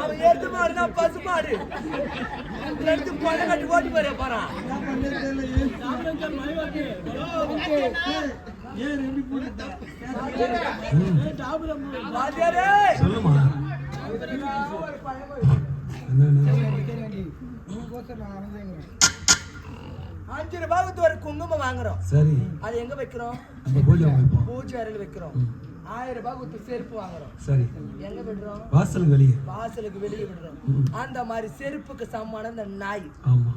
அவன் எடுத்து மாடுனா பசு மாடு எடுத்து பொண்ணை கட்டி ஓட்டி போற போறான். சொல்லுமா ₹5 ஒரு குங்குமம் வாங்குறோம். சரி, அது எங்க வைக்கிறோம்? பூஜை அறையில் வைக்கிறோம். ₹1000 செருப்பு வாங்குறோம். சரி, எங்க விடுறோம்? வாசலுக்கு வெளியே. வாசலுக்கு வெளியே விடுறோம். அந்த மாதிரி செருப்புக்கு சமமான இந்த நாய். ஆமா,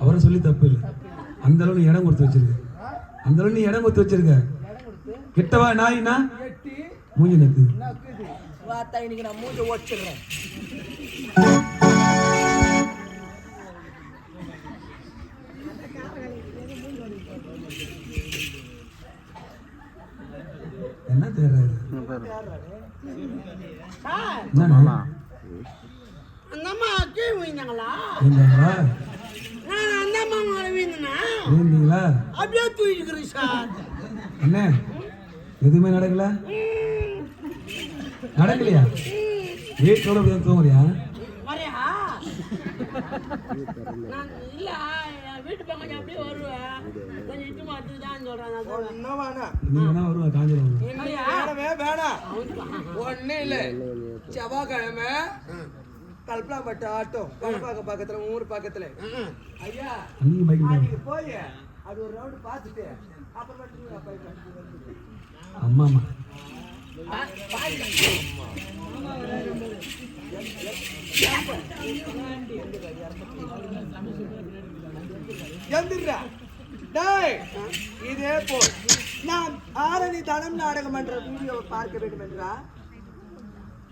அவரை சொல்லி தப்பு இல்லை. அந்த அளவு நீ இடம் கொடுத்து வச்சிருக்க. அந்த அளவு நீ இடம் கொடுத்து வச்சிருக்க. கிட்டவா நாயினா மூஞ்சி நக்கு வாத்தா. இன்னைக்கு நான் மூஞ்ச ஓடிச்சிடுறேன். என்ன தேர்றாரு? என்ன எதுவுமே நடக்கல? நடக்கலையா? வீட்டோட தூங்குறியா? வீட்டு பக்கம் அப்படியே வருவேன். கொஞ்சம் இட்டு மாத்து தான் சொல்றேன். ஒண்ணு இல்ல, செவ்வாய்க்கிழமை கல்பனாப்பட்டு ஆட்டோ கலப்பாக்கம் பக்கத்துல ஊர் பக்கத்துல. ஐயா நீங்க போய் அது ஒரு ரவுண்டு பார்த்துட்டு அப்புறம் அம்மா அம்மா இதே போல் நான் ஆரணி தனம் நாடகம் என்ற வீடியோவை பார்க்க வேண்டும் என்றா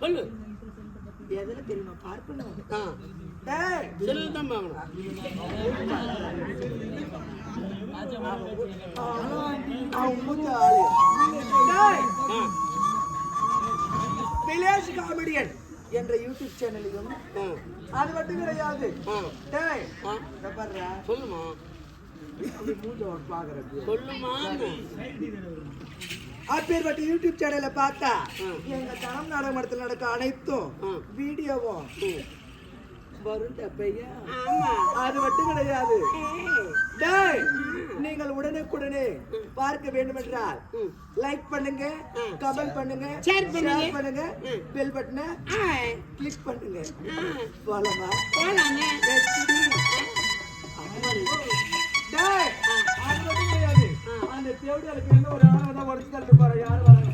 சொல்லு. எதுல தெரியுமா பார்க்கணும்? வில்லேஜ் காமெடியன் என்ற யூடியூப் சேனலையும் அது மட்டும் கிடையாது. சொல்லுமா அப்பேற்பட்ட யூடியூப் சேனல பார்த்தா எங்க தனம் நாடகத்தில் நடக்க அனைத்தும் வீடியோவும் வரும். அது மட்டும் கிடையாது. நீங்கள் உடனுக்குடனே பார்க்க வேண்டும் என்றால் லைக் பண்ணுங்க, கமெண்ட் பண்ணுங்க, ஷேர் பண்ணுங்க, பெல் பட்டனை கிளிக் பண்ணுங்க. போலாமா? அந்த தேவடியாருக்கு என்ன ஒரு ஆளை தான் உடச்சு தள்ளிட்டு போற யாரு வராங்க?